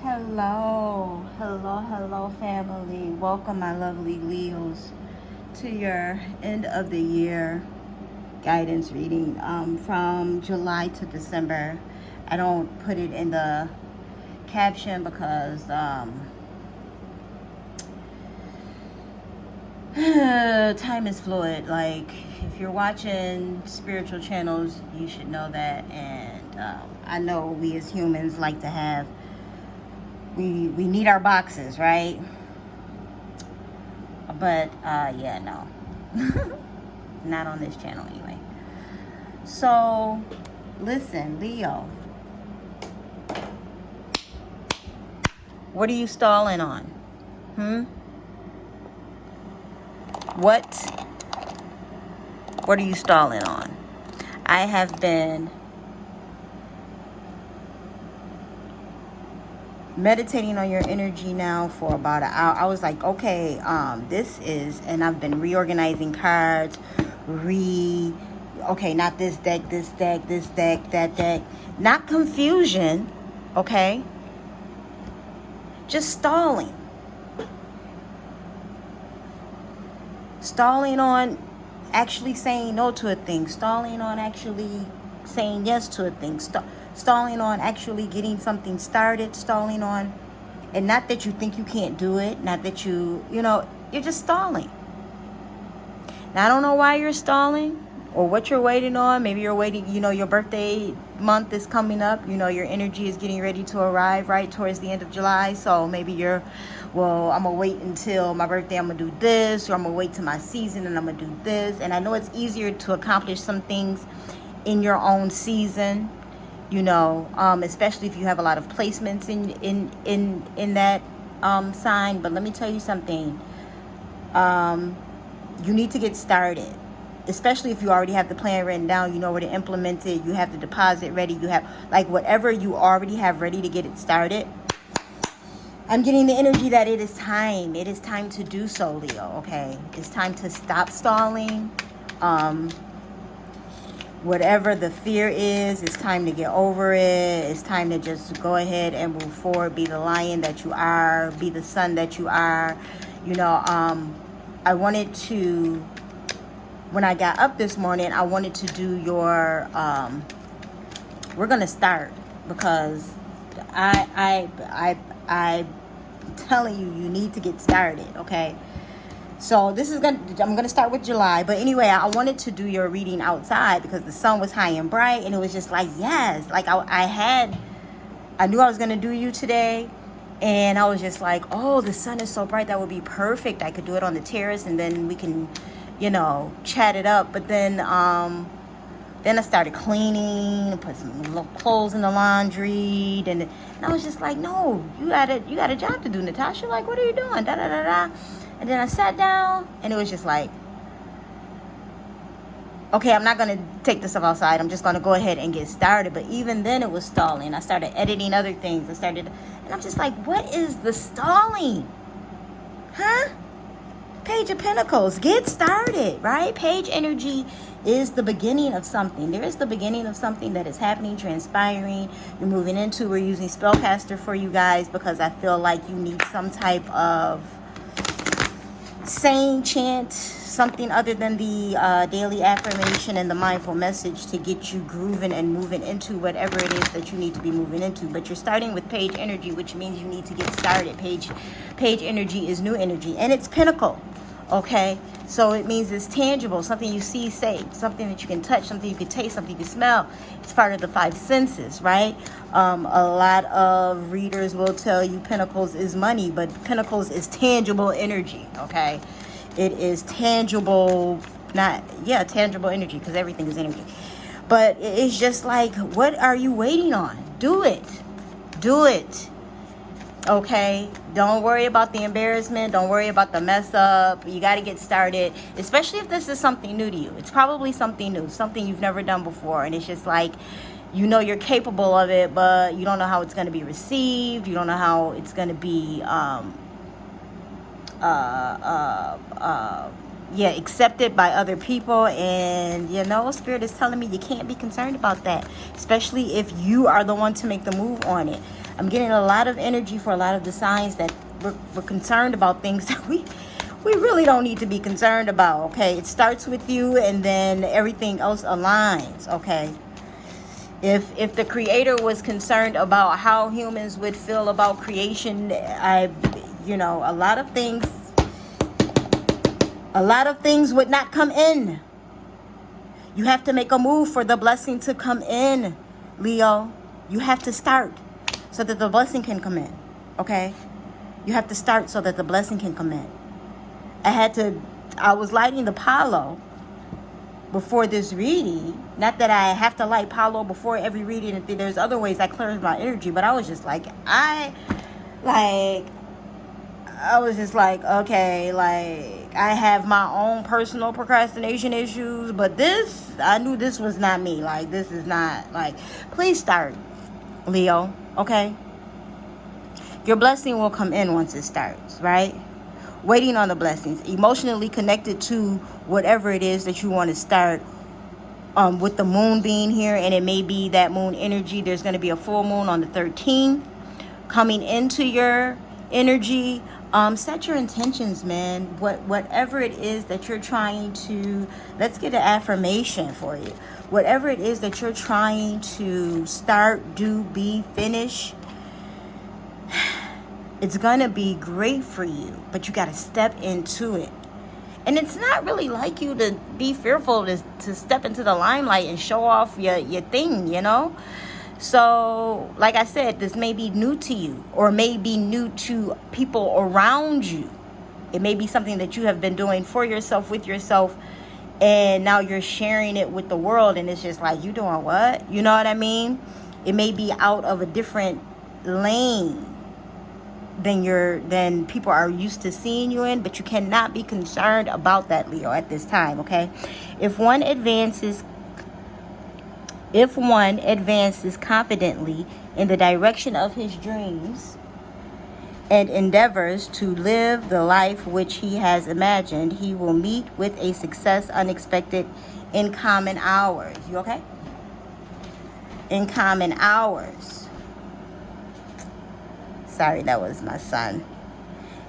Hello, family. Welcome, my lovely Leos, to your end of the year guidance reading from July to December. I don't put it in the caption because time is fluid. Like, if you're watching spiritual channels, you should know that. And I know we as humans like to have, we need our boxes, right? But yeah, no. Not on this channel anyway. So listen, Leo, what are you stalling on? What are you stalling on? I have been meditating on your energy now for about an hour. I was like, okay, this is, and I've been reorganizing cards, okay, not this deck, that deck. Not confusion, okay? Just stalling. Stalling on actually saying no to a thing. Stalling on actually saying yes to a thing. Stalling on actually getting something started. Stalling on, and not that you think you can't do it. Not that you're just stalling. Now, I don't know why you're stalling or what you're waiting on. Maybe you're waiting, your birthday month is coming up. Your energy is getting ready to arrive right towards the end of July. So maybe I'm going to wait until my birthday. I'm going to do this, or I'm going to wait till my season and I'm going to do this. And I know it's easier to accomplish some things in your own season, especially if you have a lot of placements in that sign. But let me tell you something. You need to get started, especially if you already have the plan written down. You know where to implement it. You have the deposit ready. You have, like, whatever you already have ready to get it started. I'm getting the energy that it is time. It is time to do so, Leo, okay? It's time to stop stalling. Whatever the fear is, it's time to get over it. It's time to just go ahead and move forward. Be the lion that you are. Be the sun that you are. I wanted to, when I got up this morning, I wanted to do your, we're going to start, because I'm telling you, you need to get started, okay? So I'm going to start with July. But anyway, I wanted to do your reading outside because the sun was high and bright, and it was just like, yes, like I knew I was going to do you today. And I was just like, oh, the sun is so bright. That would be perfect. I could do it on the terrace, and then we can, chat it up. But then I started cleaning, put some little clothes in the laundry. And I was just like, no, you got a job to do, Natasha. Like, what are you doing? Da, da, da, da. And then I sat down, and it was just like, okay, I'm not going to take this stuff outside. I'm just going to go ahead and get started. But even then, it was stalling. I started editing other things. And I'm just like, what is the stalling? Huh? Page of Pentacles. Get started, right? Page energy is the beginning of something. There is the beginning of something that is happening, transpiring. You're moving into. We're using Spellcaster for you guys because I feel like you need some type of saying, chant, something other than the daily affirmation and the mindful message to get you grooving and moving into whatever it is that you need to be moving into. But you're starting with page energy, which means you need to get started. Page energy is new energy, and it's pinnacle, okay? So it means it's tangible, something you see, say, something that you can touch, something you can taste, something you can smell. It's part of the five senses, right? A lot of readers will tell you Pentacles is money, but Pentacles is tangible energy, okay? It is tangible, tangible energy, because everything is energy. But it's just like, what are you waiting on? Do it. Do it. Okay? Don't worry about the embarrassment. Don't worry about the mess up. You got to get started, especially if this is something new to you. It's probably something new, something you've never done before. And it's just like, you're capable of it, but you don't know how it's going to be received. You don't know how it's going to be accepted by other people. And Spirit is telling me you can't be concerned about that, especially if you are the one to make the move on it. I'm getting a lot of energy for a lot of the signs that we're concerned about things that we really don't need to be concerned about, okay? It starts with you, and then everything else aligns, okay? If the creator was concerned about how humans would feel about creation, a lot of things would not come in. You have to make a move for the blessing to come in, Leo. You have to start so that the blessing can come in, okay? You have to start so that the blessing can come in. I was lighting the Palo before this reading. Not that I have to light Palo before every reading. There's other ways I cleanse my energy, but I was just like, okay, like, I have my own personal procrastination issues, but this, I knew this was not me. Like, this is not, like, please start, Leo, okay? Your blessing will come in once it starts, right? Waiting on the blessings, emotionally connected to whatever it is that you want to start. With the moon being here, and it may be that moon energy, there's going to be a full moon on the 13th coming into your energy. Set your intentions, man. Whatever it is that you're trying to, let's get an affirmation for you. Whatever it is that you're trying to start, do, be, finish, it's gonna be great for you, but you got to step into it. And it's not really like you to be fearful to step into the limelight and show off your thing, you know? So, like I said, this may be new to you, or may be new to people around you. It may be something that you have been doing for yourself, with yourself, and now you're sharing it with the world, and it's just like, you doing what? You know what I mean? It may be out of a different lane than people are used to seeing you in, but you cannot be concerned about that, Leo, at this time, okay? If one advances confidently in the direction of his dreams and endeavors to live the life which he has imagined, he will meet with a success unexpected in common hours. You okay? In common hours. Sorry, that was my son.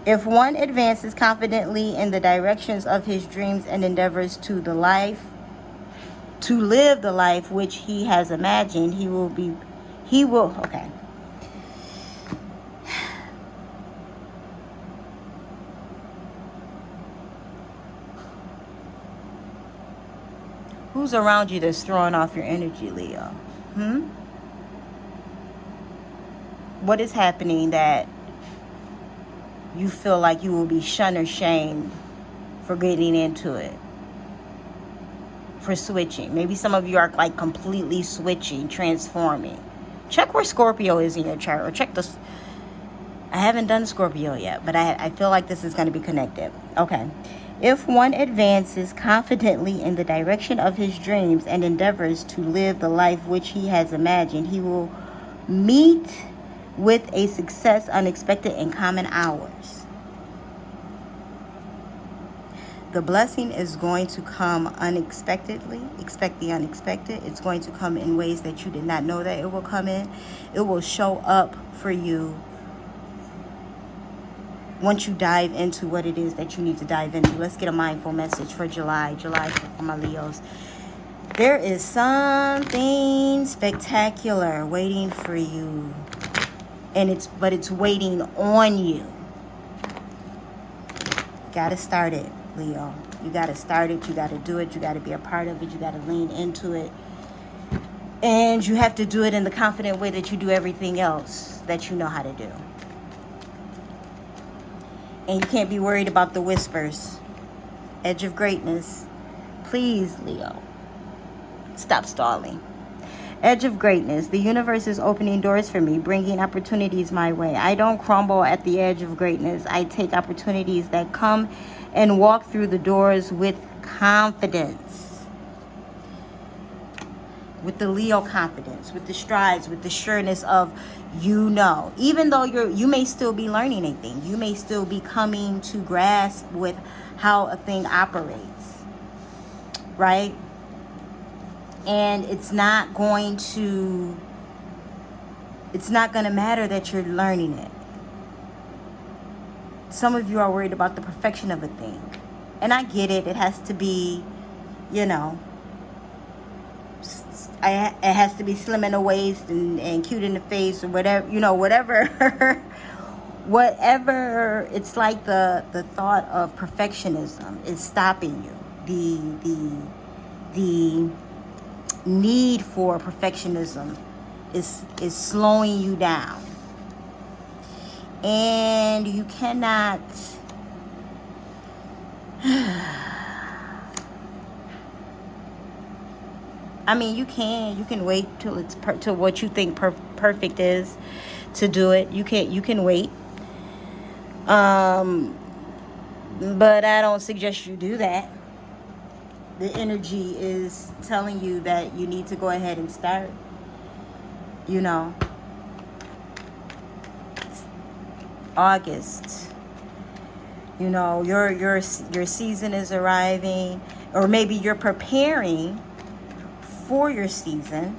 If one advances confidently in the directions of his dreams and endeavors to live the life which he has imagined, okay. Who's around you that's throwing off your energy, Leo? What is happening that you feel like you will be shunned or shamed for getting into it? For switching. Maybe some of you are like completely switching, transforming. Check where Scorpio is in your chart, or check this. I haven't done Scorpio yet, but I feel like this is going to be connected. Okay. If one advances confidently in the direction of his dreams and endeavors to live the life which he has imagined, he will meet with a success unexpected in common hours. The blessing is going to come unexpectedly. Expect the unexpected. It's going to come in ways that you did not know that it will come in. It will show up for you once you dive into what it is that you need to dive into. Let's get a mindful message for July for my Leos. There is something spectacular waiting for you. But it's waiting on you. Gotta start it, Leo. You gotta start it. You gotta do it. You gotta be a part of it. You gotta lean into it. And you have to do it in the confident way that you do everything else that you know how to do. And you can't be worried about the whispers. Edge of greatness. Please, Leo, stop stalling. Edge of greatness. The universe is opening doors for me, bringing opportunities my way. I don't crumble at the edge of greatness. I take opportunities that come and walk through the doors with confidence. With the Leo confidence, with the strides, with the sureness of, you know. Even though you may still be learning a thing. You may still be coming to grasp with how a thing operates. Right? And it's not going to it's not going to matter that you're learning it. Some of you are worried about the perfection of a thing. And I get it. It has to be, you know, it has to be slim in the waist and cute in the face or whatever, you know, whatever. Whatever. It's like the thought of perfectionism is stopping you. The need for perfectionism is slowing you down. And you cannot I mean, you can wait till it's till what you think perfect is to do it. You can wait. But I don't suggest you do that. The energy is telling you that you need to go ahead and start. You know, August. You know, your season is arriving, or maybe you're preparing for your season.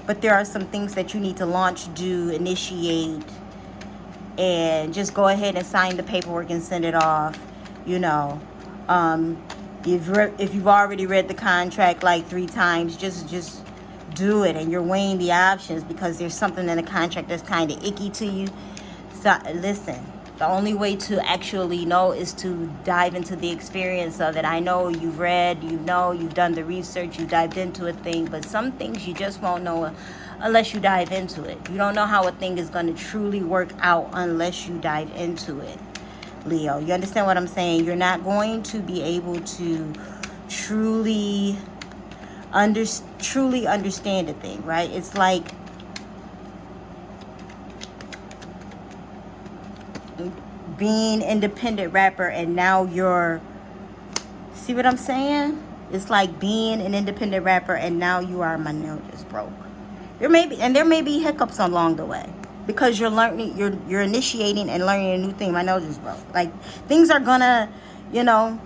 But there are some things that you need to launch, do, initiate, and just go ahead and sign the paperwork and send it off. You know, if you've already read the contract like 3 times, just do it. And you're weighing the options because there's something in the contract that's kind of icky to you. So listen, the only way to actually know is to dive into the experience of it. I know you've read, you know, you've done the research, you dived into a thing, but some things you just won't know unless you dive into it. You don't know how a thing is going to truly work out unless you dive into it, Leo. You understand what I'm saying? You're not going to be able to truly understand a thing, right? It's like being independent rapper and now you're, see what I'm saying? It's like being an independent rapper and now you are, my nail just broke. There may be hiccups along the way because you're learning, you're initiating and learning a new thing. My nail just broke. Like, things are gonna, you know,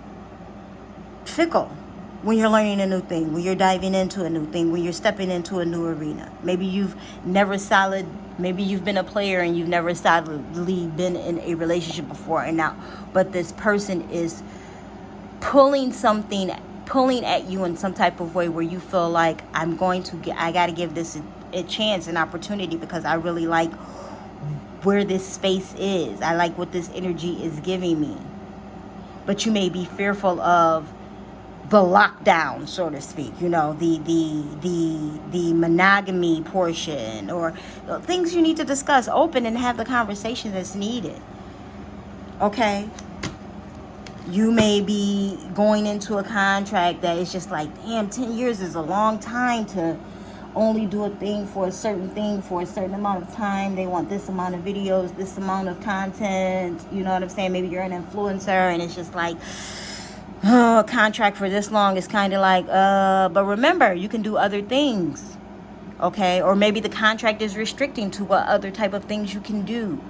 fickle when you're learning a new thing, when you're diving into a new thing, when you're stepping into a new arena. Maybe you've been a player and you've never solidly been in a relationship before, and now, but this person is pulling at you in some type of way where you feel like I got to give this a chance, an opportunity, because I really like where this space is. I like what this energy is giving me. But you may be fearful of the lockdown, so to speak, you know, the monogamy portion, or things you need to discuss open and have the conversation that's needed. Okay, you may be going into a contract that is just like, damn, 10 years is a long time to only do a thing for a certain amount of time. They want this amount of videos, this amount of content, you know what I'm saying? Maybe you're an influencer and it's just like, a contract for this long is kind of like, but remember, you can do other things, okay? Or maybe the contract is restricting to what other type of things you can do.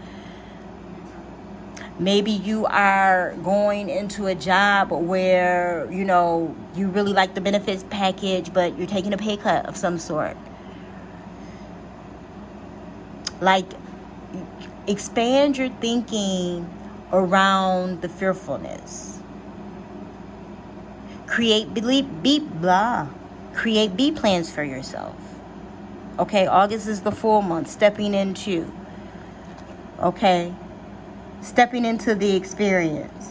Maybe you are going into a job where, you know, you really like the benefits package, but you're taking a pay cut of some sort. Like, expand your thinking around the fearfulness. Create B plans for yourself. Okay, August is the full month, stepping into the experience.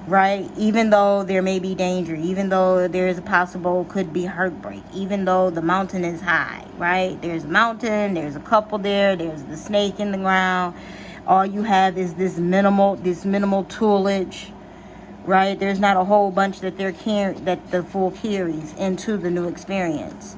Right? Even though there may be danger, even though there is could be heartbreak, even though the mountain is high, right? There's a mountain, there's a couple there's the snake in the ground. All you have is this minimal toolage. Right? There's not a whole bunch that that the fool carries into the new experience.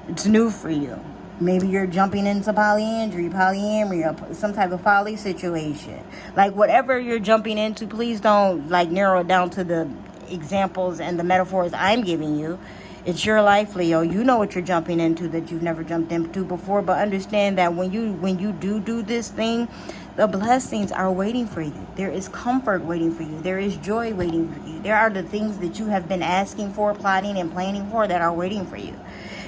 It's new for you. Maybe you're jumping into polyamory, or some type of poly situation. Like, whatever you're jumping into, please don't like narrow it down to the examples and the metaphors I'm giving you. It's your life, Leo. You know what you're jumping into that you've never jumped into before, but understand that when you do this thing, the blessings are waiting for you. There is comfort waiting for you. There is joy waiting for you. There are the things that you have been asking for, plotting and planning for that are waiting for you.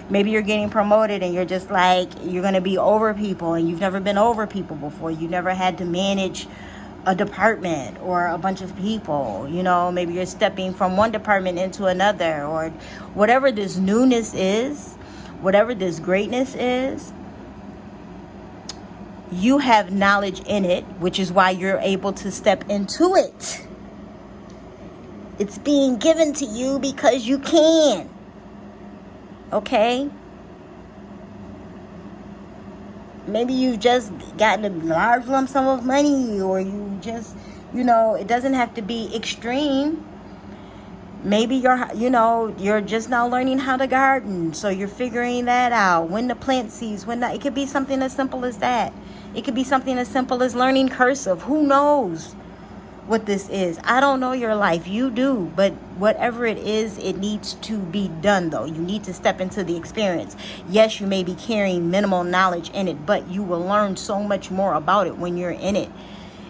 Maybe you're getting promoted and you're just like, you're going to be over people, and you've never been over people before. You never had to manage a department or a bunch of people. You know, maybe you're stepping from one department into another, or whatever this newness is, whatever this greatness is, you have knowledge in it, which is why you're able to step into it. It's being given to you because you can. Okay? Maybe you've just gotten a large lump sum of money, or you just, you know, it doesn't have to be extreme. Maybe you're just now learning how to garden, so you're figuring that out, when to plant seeds, when not. It could be something as simple as that. It could be something as simple as learning cursive. Who knows what this is? I don't know your life. You do. But whatever it is, it needs to be done, though. You need to step into the experience. Yes, you may be carrying minimal knowledge in it, but you will learn so much more about it when you're in it.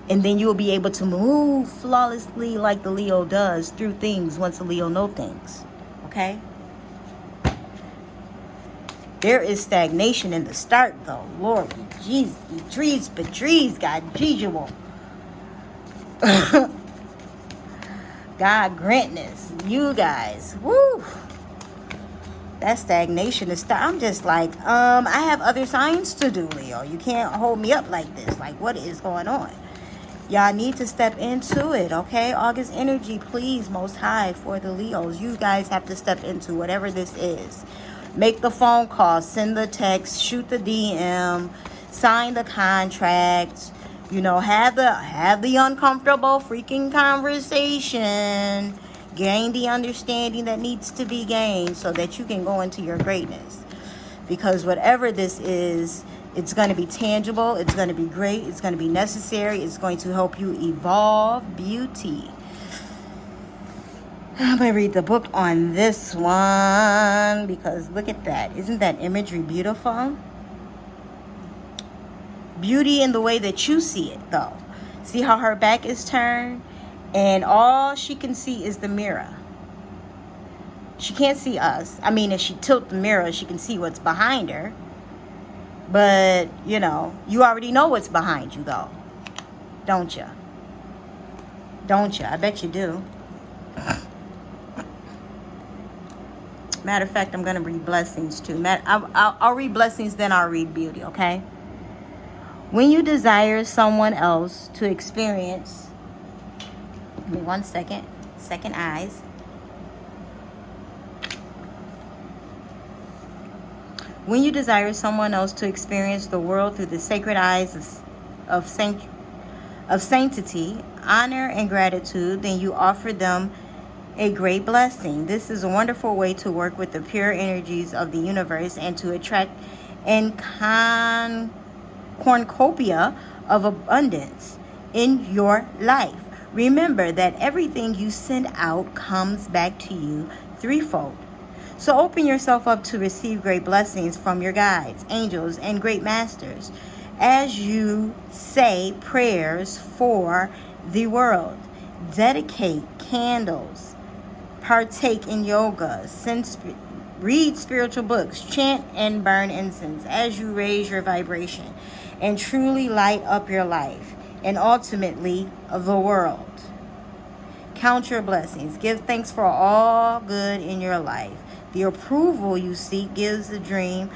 And then you'll be able to move flawlessly like the Leo does through things once the Leo knows things. Okay? There is stagnation in the start, though. Lord, jeez, trees, but trees, God, Jesus. God grantness, you guys. Woo! That stagnation is I'm just like, I have other signs to do, Leo. You can't hold me up like this. Like, what is going on? Y'all need to step into it, okay? August energy, please, Most High, for the Leos. You guys have to step into whatever this is. Make the phone call, send the text, shoot the DM, sign the contract. You know, have the uncomfortable freaking conversation. Gain the understanding that needs to be gained so that you can go into your greatness. Because whatever this is, it's going to be tangible. It's going to be great. It's going to be necessary. It's going to help you evolve. Beauty. I'm going to read the book on this one because look at that. Isn't that imagery beautiful? Beauty in the way that you see it, though. See how her back is turned? And all she can see is the mirror. She can't see us. I mean, if she tilts the mirror, she can see what's behind her. But, you know, you already know what's behind you, though. Don't you? Don't you? I bet you do. Matter of fact, I'm going to read blessings, too. I'll read blessings, then I'll read beauty, okay? When you desire someone else to experience... Give me 1 second. Second eyes. When you desire someone else to experience the world through the sacred eyes of sanctity, honor, and gratitude, then you offer them a great blessing. This is a wonderful way to work with the pure energies of the universe and to attract and cornucopia of abundance in your life. Remember that everything you send out comes back to you threefold. So open yourself up to receive great blessings from your guides, angels, and great masters as you say prayers for the world. Dedicate candles, partake in yoga, read spiritual books, chant and burn incense as you raise your vibration and truly light up your life and ultimately the world. Count your blessings. Give thanks for all good in your life. The approval you seek gives a dream.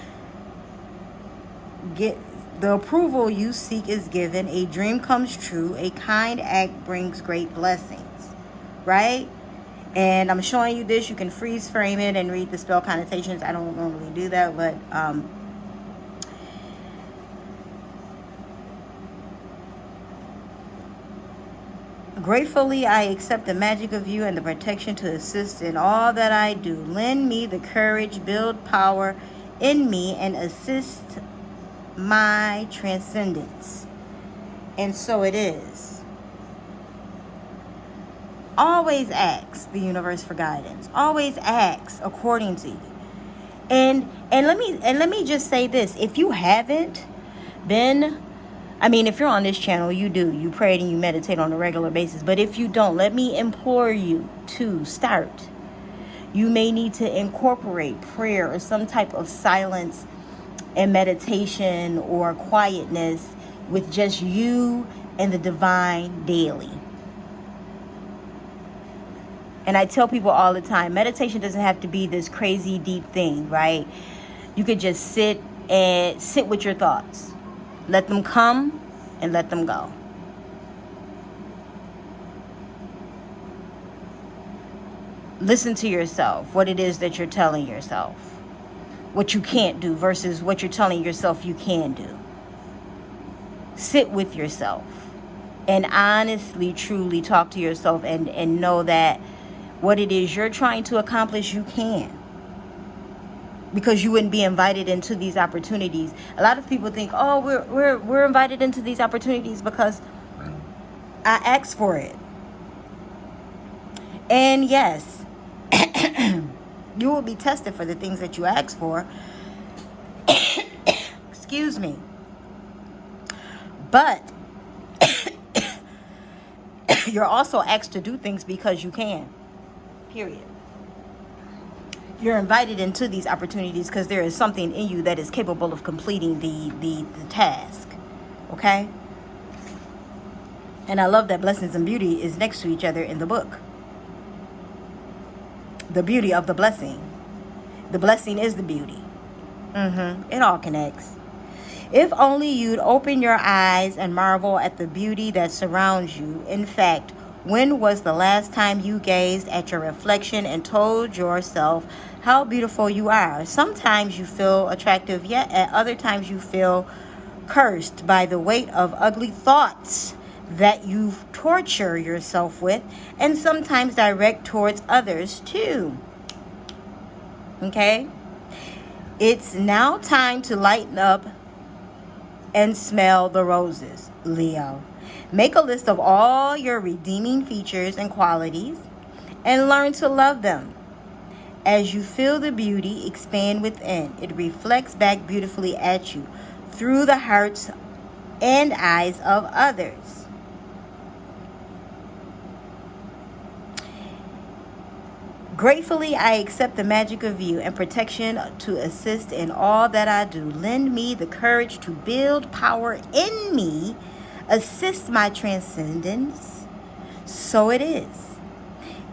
The approval you seek is given. A dream comes true. A kind act brings great blessings. Right? And I'm showing you this. You can freeze frame it and read the spell connotations. I don't normally do that, but gratefully, I accept the magic of you and the protection to assist in all that I do. Lend me the courage, build power in me, and assist my transcendence. And so it is. Always ask the universe for guidance. Always ask according to you. And let me just say this. If you haven't been... I mean, if you're on this channel, you do. You pray and you meditate on a regular basis. But if you don't, let me implore you to start. You may need to incorporate prayer or some type of silence and meditation or quietness with just you and the divine daily. And I tell people all the time, meditation doesn't have to be this crazy deep thing, right? You could just sit with your thoughts. Let them come and let them go. Listen to yourself, what it is that you're telling yourself. What you can't do versus what you're telling yourself you can do. Sit with yourself and honestly, truly talk to yourself and know that what it is you're trying to accomplish, you can. Because you wouldn't be invited into these opportunities. A lot of people think, oh, we're invited into these opportunities because I asked for it. And yes, you will be tested for the things that you asked for. Excuse me. But you're also asked to do things because you can. Period. You're invited into these opportunities because there is something in you that is capable of completing the task. Okay? And I love that blessings and beauty is next to each other in the book. The beauty of the blessing. The blessing is the beauty. It all connects. If only you'd open your eyes and marvel at the beauty that surrounds you. In fact, when was the last time you gazed at your reflection and told yourself how beautiful you are? Sometimes you feel attractive, yet at other times you feel cursed by the weight of ugly thoughts that you torture yourself with, and sometimes direct towards others too. Okay? It's now time to lighten up and smell the roses, Leo. Make a list of all your redeeming features and qualities and learn to love them. As you feel the beauty expand within, it reflects back beautifully at you through the hearts and eyes of others. Gratefully, I accept the magic of you and protection to assist in all that I do. Lend me the courage to build power in me. Assist my transcendence. So it is.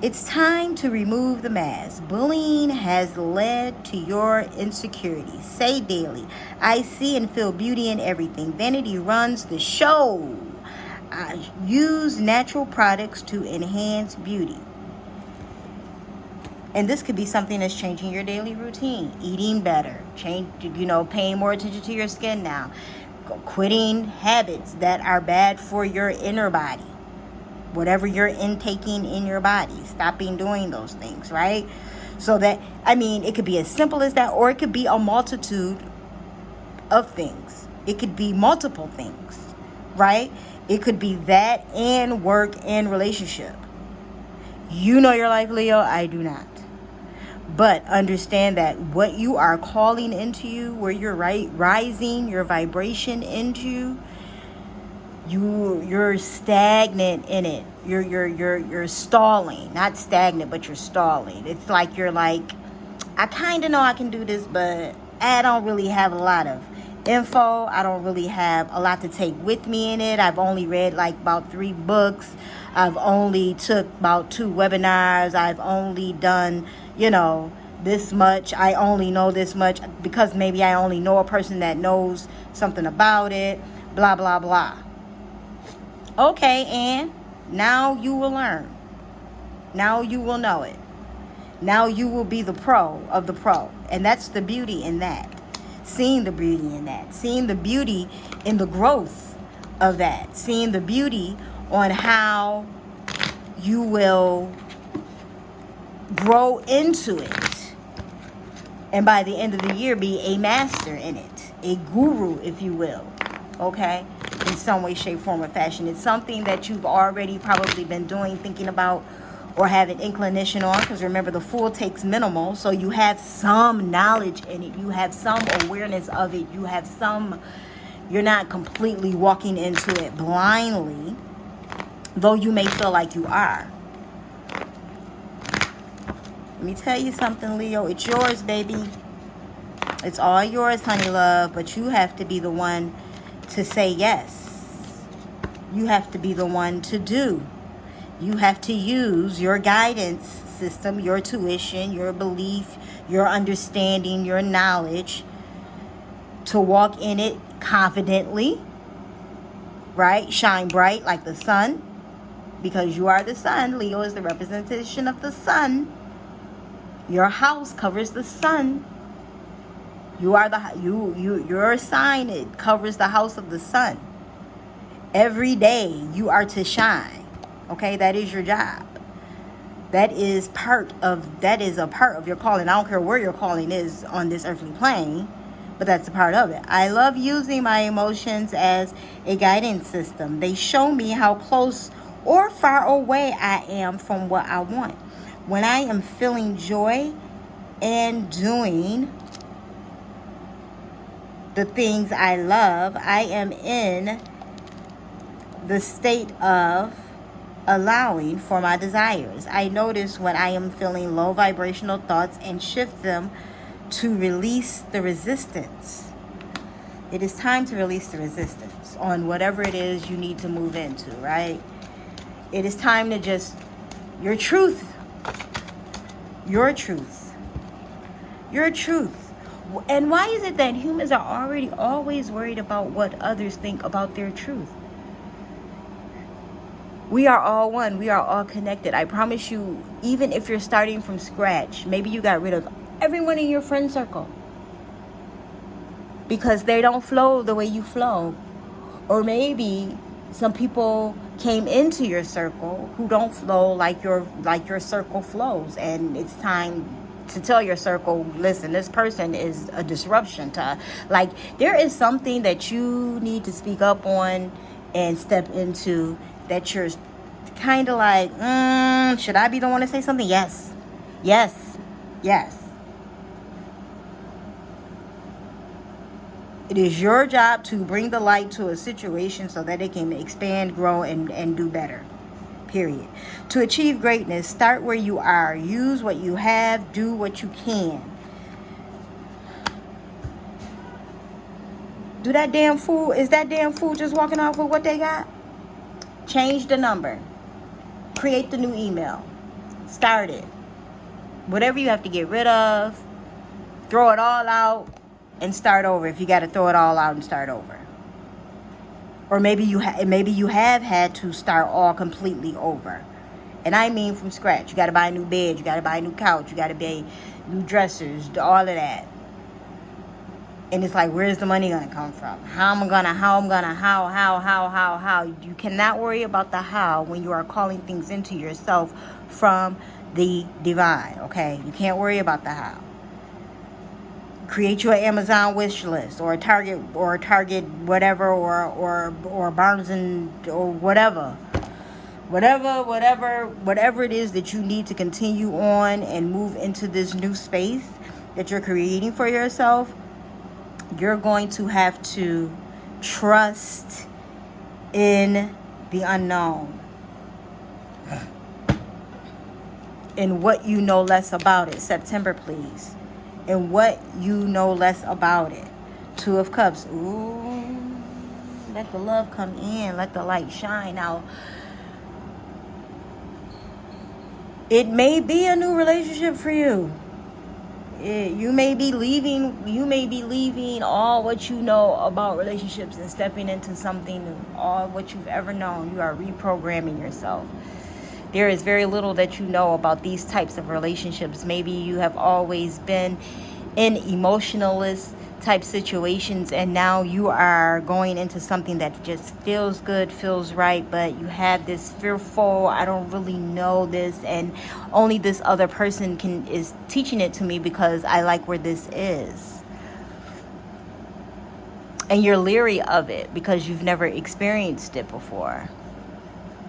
It's time to remove the mask. Bullying has led to your insecurity. Say daily, I see and feel beauty in everything. Vanity runs the show. I use natural products to enhance beauty. And this could be something that's changing your daily routine. Eating better. Paying more attention to your skin now. Quitting habits that are bad for your inner body. Whatever you're intaking in your body. Stopping doing those things, right? So that, it could be as simple as that, or it could be a multitude of things. It could be multiple things, right? It could be that and work and relationship. You know your life, Leo. I do not. But understand that what you are calling into you, where you're rising your vibration into, you're stagnant in it. You're stalling. Not stagnant, but you're stalling. It's like you're like, I kind of know I can do this, but I don't really have a lot of info. I don't really have a lot to take with me in it. I've only read like about 3 books. I've only took about 2 webinars. I've only done, this much. I only know this much because maybe I only know a person that knows something about it. Blah, blah, blah. Okay, and now you will learn. Now you will know it. Now you will be the pro of the pro. And that's the beauty in that. Seeing the beauty in that. Seeing the beauty in the growth of that. Seeing the beauty on how you will grow into it. And by the end of the year, be a master in it. A guru, if you will. Okay? In some way, shape, form, or fashion. It's something that you've already probably been doing, thinking about, or have an inclination on. Because remember, the Fool takes minimal. So you have some knowledge in it. You have some awareness of it. You have some... You're not completely walking into it blindly. Though you may feel like you are. Let me tell you something, Leo. It's yours, baby. It's all yours, honey love. But you have to be the one to say yes. You have to be the one to do. You have to use your guidance system, your tuition, your belief, your understanding, your knowledge to walk in it confidently, right? Shine bright like the sun, because you are the sun. Leo is the representation of the sun. Your house covers the sun. You are your sign, it covers the house of the sun. Every day you are to shine. Okay, that is your job. That is a part of your calling. I don't care where your calling is on this earthly plane, but that's a part of it. I love using my emotions as a guidance system. They show me how close or far away I am from what I want. When I am feeling joy and doing the things I love, I am in the state of allowing for my desires. I notice when I am feeling low vibrational thoughts and shift them to release the resistance. It is time to release the resistance on whatever it is you need to move into, right? It is time to just, your truth. And why is it that humans are already always worried about what others think about their truth? We are all one. We are all connected. I promise you, even if you're starting from scratch, maybe you got rid of everyone in your friend circle because they don't flow the way you flow. Or maybe some people came into your circle who don't flow like your circle flows, and it's time to tell your circle, listen, this person is a disruption to, like, there is something that you need to speak up on and step into, that you're kind of like, should I be the one to say something? Yes. It is your job to bring the light to a situation so that it can expand, grow, and do better. Period. To achieve greatness, start where you are. Use what you have. Do what you can. Is that damn fool just walking off with what they got? Change the number. Create the new email. Start it. Whatever you have to get rid of, throw it all out and start over if you got to throw it all out and start over. Or maybe you have had to start all completely over. And I mean from scratch. You got to buy a new bed, you got to buy a new couch, you got to buy new dressers, all of that. And it's like, where's the money going to come from? How? You cannot worry about the how when you are calling things into yourself from the divine, okay? You can't worry about the how. Create your Amazon wish list or a Target whatever or Barnes and or whatever it is that you need to continue on and move into this new space that you're creating for yourself. You're going to have to trust in the unknown, in what you know less about it. September, please. And what you know less about it. Two of Cups. Ooh, let the love come in. Let the light shine. Now, it may be a new relationship for you. You may be leaving all what you know about relationships and stepping into something new. All what you've ever known. You are reprogramming yourself. There is very little that you know about these types of relationships. Maybe you have always been in emotionalist type situations, and now you are going into something that just feels good, feels right, but you have this fearful, I don't really know this, and only this other person is teaching it to me because I like where this is. And you're leery of it because you've never experienced it before.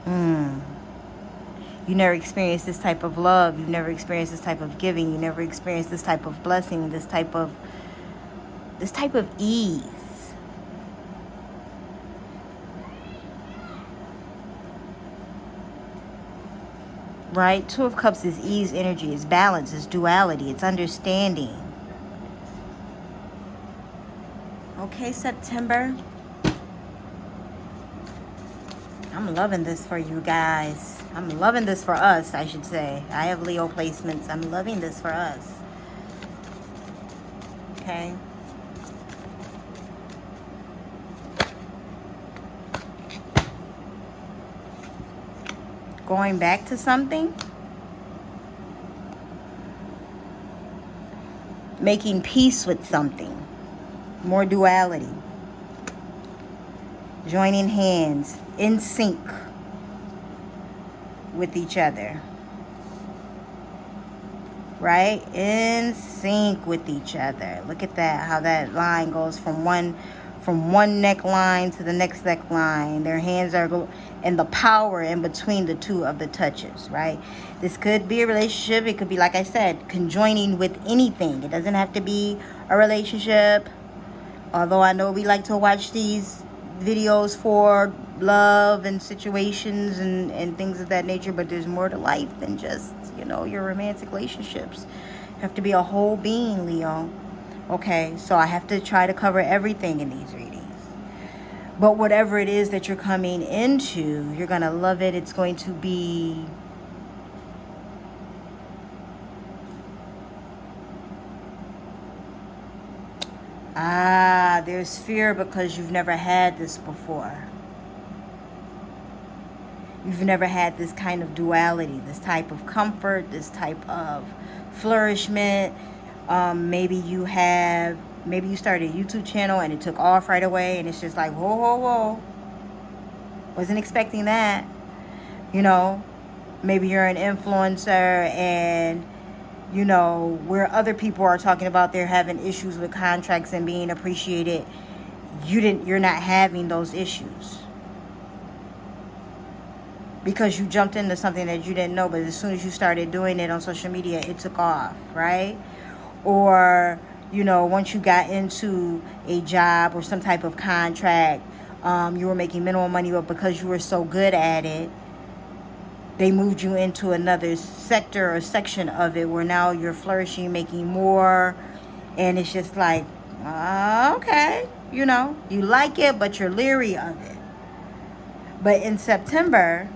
You never experienced this type of love. You've never experienced this type of giving. You never experienced this type of blessing, this type of ease. right? Two of Cups is ease energy, it's balance, it's duality, it's understanding. Okay, September. I'm loving this for you guys. I'm loving this for us, I should say. I have Leo placements. I'm loving this for us. Okay. Going back to something. Making peace with something. More duality. Joining hands. In sync with each other. Right? In sync with each other. Look at that. How that line goes from one neckline to the next neckline. Their hands are and the power in between the two of the touches, right? This could be a relationship. It could be, like I said, conjoining with anything. It doesn't have to be a relationship. Although I know we like to watch these videos for love and situations and things of that nature, but there's more to life than just, you know, your romantic relationships. You have to be a whole being, Leo. Okay, so I have to try to cover everything in these readings. But whatever it is that you're coming into, you're going to love it. It's going to be there's fear because you've never had this before. You've never had this kind of duality, this type of comfort, this type of flourishment. Maybe you started a YouTube channel and it took off right away and it's just like, whoa, whoa, whoa. Wasn't expecting that. You know, maybe you're an influencer and, you know, where other people are talking about they're having issues with contracts and being appreciated, you're not having those issues. Because you jumped into something that you didn't know, but as soon as you started doing it on social media, it took off, right? Or, you know, once you got into a job or some type of contract, you were making minimal money, but because you were so good at it, they moved you into another sector or section of it where now you're flourishing, making more, and it's just like, okay, you know, you like it, but you're leery of it. But in September,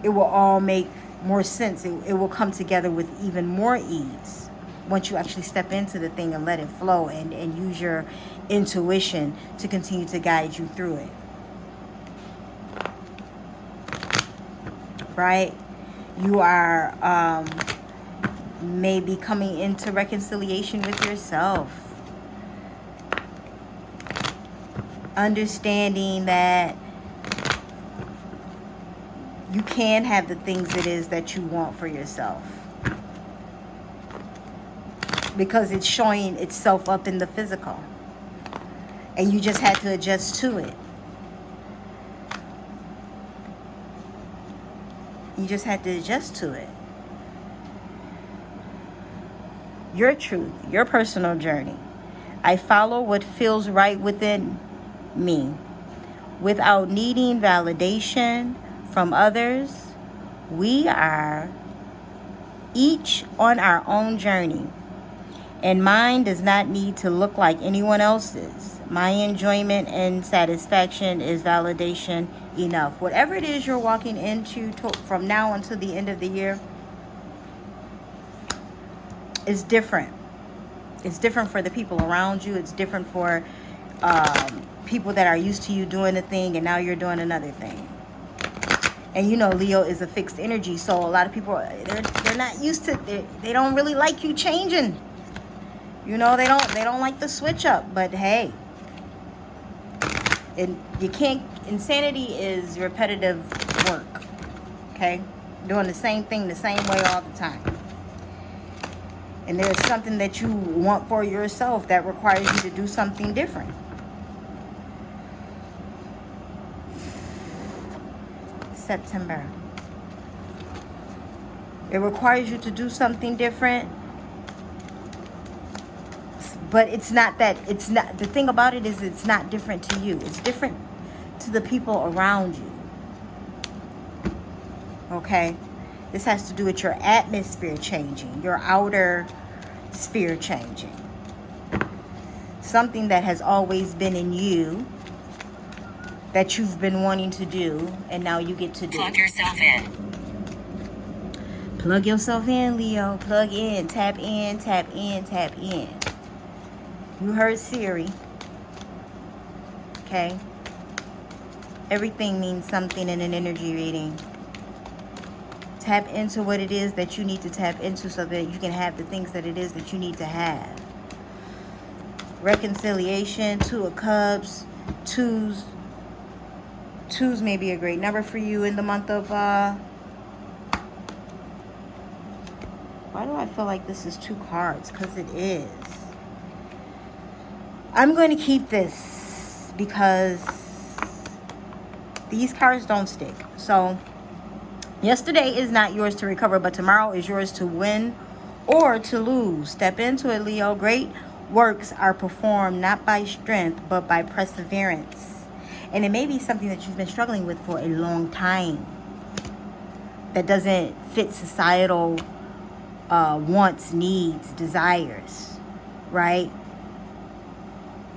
it will all make more sense. It will come together with even more ease once you actually step into the thing and let it flow and use your intuition to continue to guide you through it. Right? You are maybe coming into reconciliation with yourself. Understanding that you can have the things it is that you want for yourself. Because it's showing itself up in the physical. And you just had to adjust to it. You just had to adjust to it. Your truth, your personal journey. I follow what feels right within me without needing validation from others. We are each on our own journey, and mine does not need to look like anyone else's. My enjoyment and satisfaction is validation enough. Whatever it is you're walking into from now until the end of the year is different. It's different for the people around you. It's different for people that are used to you doing a thing and now you're doing another thing. And you know, Leo is a fixed energy, so a lot of people, they're not used to, they don't really like you changing. You know, they don't like the switch up, but hey, you can't, insanity is repetitive work, okay? Doing the same thing the same way all the time. And there's something that you want for yourself that requires you to do something different. September. It requires you to do something different. But it's not that, the thing about it is it's not different to you. It's different to the people around you. Okay? This has to do with your atmosphere changing, your outer sphere changing. Something that has always been in you that you've been wanting to do, and now you get to do. Plug yourself in. Plug yourself in, Leo. Plug in. Tap in, tap in, tap in. You heard Siri. Okay? Everything means something in an energy reading. Tap into what it is that you need to tap into so that you can have the things that it is that you need to have. Reconciliation, Two of Cups, twos may be a great number for you in the month of why do I feel like this is 2 cards? Because it is. I'm going to keep this because these cards don't stick. So yesterday is not yours to recover, but tomorrow is yours to win or to lose. Step into it, Leo. Great works are performed not by strength, but by perseverance. And it may be something that you've been struggling with for a long time that doesn't fit societal wants, needs, desires, right?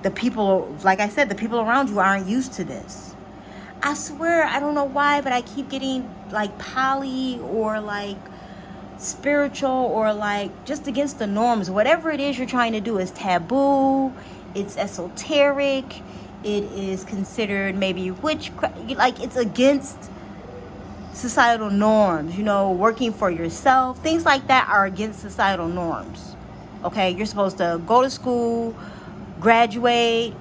The people, like I said, the people around you aren't used to this. I swear, I don't know why, but I keep getting like poly or like spiritual or like just against the norms. Whatever it is you're trying to do is taboo, it's esoteric, it is considered maybe witchcraft, like it's against societal norms. You know, working for yourself, things like that are against societal norms. Okay, you're supposed to go to school, graduate,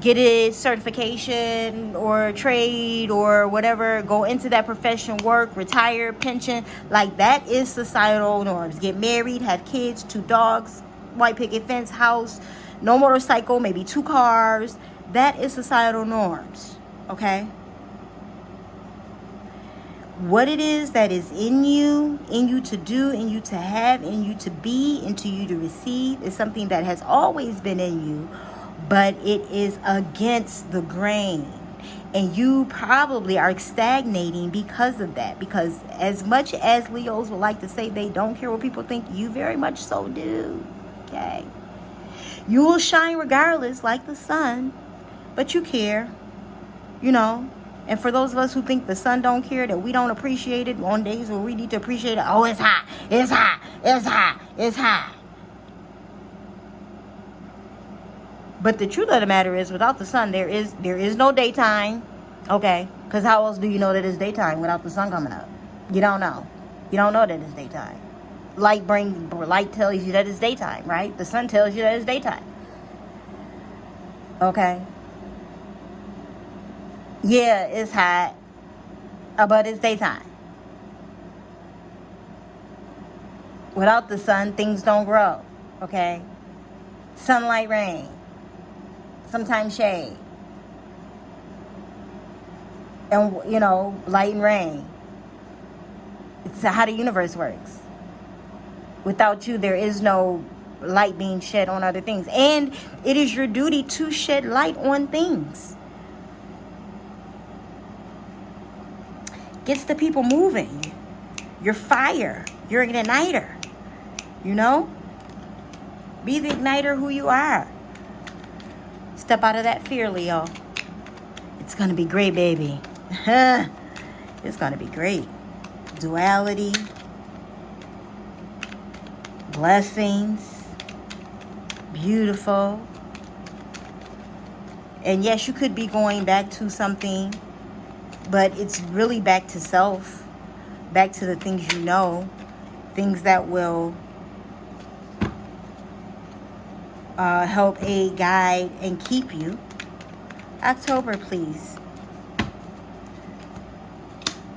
get a certification or trade or whatever, go into that profession, work, retire, pension. Like that is societal norms. Get married, have kids, 2 dogs, white picket fence, house, no motorcycle, maybe 2 cars. That is societal norms. Okay? What it is that is in you to do, in you to have, in you to be, into you to receive is something that has always been in you, but it is against the grain. And you probably are stagnating because of that. Because as much as Leos would like to say they don't care what people think, you very much so do. Okay? You will shine regardless, like the sun, but you care, you know. And for those of us who think the sun don't care, that we don't appreciate it on days where we need to appreciate it, oh, it's hot, it's hot, it's hot, it's hot. But the truth of the matter is, without the sun, there is no daytime, okay? Because how else do you know that it's daytime without the sun coming up? You don't know. You don't know that it's daytime. Light tells you that it's daytime, right? The sun tells you that it's daytime. Okay? Yeah, it's hot, but it's daytime. Without the sun, things don't grow, okay? Sunlight, rain, sometimes shade. And, you know, light and rain. It's how the universe works. Without you, there is no light being shed on other things. And it is your duty to shed light on things. Gets the people moving. You're fire. You're an igniter. You know? Be the igniter who you are. Step out of that fear, Leo. It's going to be great, baby. It's going to be great. Duality. Blessings. Beautiful. And yes, you could be going back to something, but it's really back to self, back to the things you know, things that will help, aid, guide, and keep you. October, please.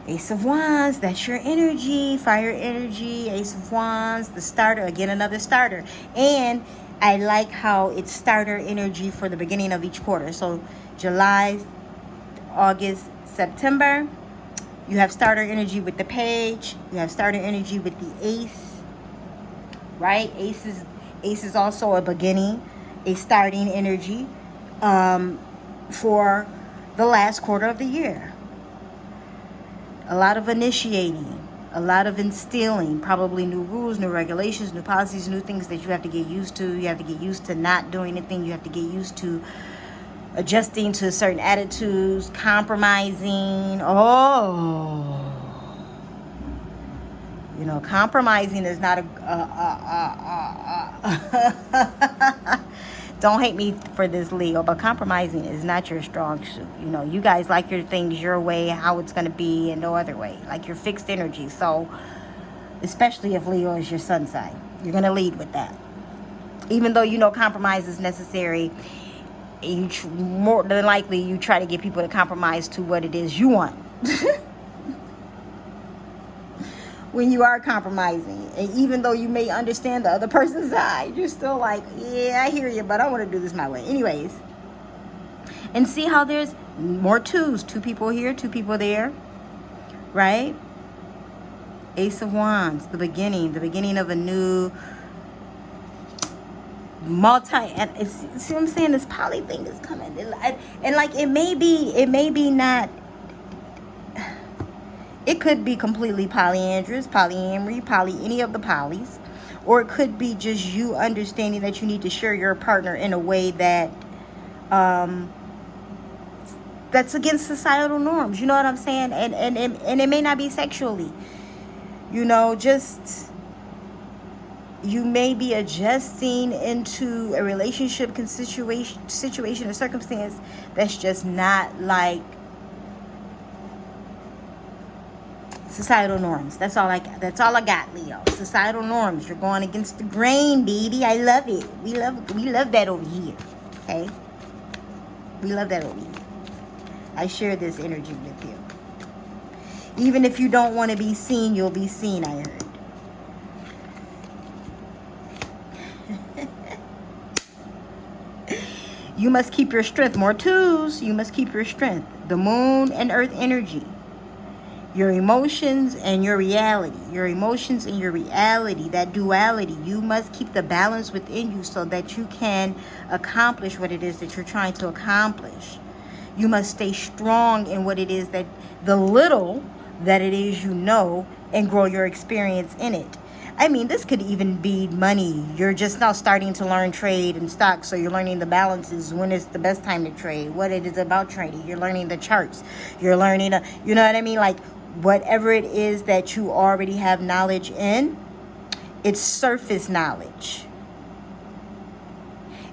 Ace of Wands, that's your energy, fire energy. Ace of Wands, the starter, again, another starter. And I like how it's starter energy for the beginning of each quarter. So July, August, September, you have starter energy with the page. You have starter energy with the ace, right? Ace is also a beginning, a starting energy for the last quarter of the year. A lot of initiating, A lot of instilling, probably new rules, new regulations, new policies, new things that you have to get used to. You have to get used to not doing anything. You have to get used to adjusting to certain attitudes, compromising. Oh, you know, compromising is not don't hate me for this, Leo, but compromising is not your strong suit. You know, you guys like your things your way, how it's going to be, and no other way. Like your fixed energy. So, especially if Leo is your sun sign, you're going to lead with that. Even though you know compromise is necessary, more than likely you try to get people to compromise to what it is you want. When you are compromising, and even though you may understand the other person's side, you're still like, yeah, I hear you, but I want to do this my way. Anyways, and see how there's more twos. 2 people here, 2 people there, right? Ace of Wands, the beginning of a new and see what I'm saying? This poly thing is coming, and like it may be not. It could be completely polyandrous, polyamory, any of the polys. Or it could be just you understanding that you need to share your partner in a way that that's against societal norms. You know what I'm saying? And it may not be sexually. You know, just you may be adjusting into a relationship situation or circumstance that's just not like societal norms. That's all I got, Leo. Societal norms. You're going against the grain, baby. I love it. We love that over here. Okay? We love that over here. I share this energy with you. Even if you don't want to be seen, you'll be seen, I heard. You must keep your strength. More 2s. You must keep your strength. The moon and earth energy. Your emotions and your reality. Your emotions and your reality. That duality. You must keep the balance within you so that you can accomplish what it is that you're trying to accomplish. You must stay strong in what it is that the little that it is you know, and grow your experience in it. I mean, this could even be money. You're just now starting to learn trade and stocks, so you're learning the balances, when is the best time to trade, what it is about trading. You're learning the charts. You're learning, you know what I mean? Like, whatever it is that you already have knowledge in, it's surface knowledge.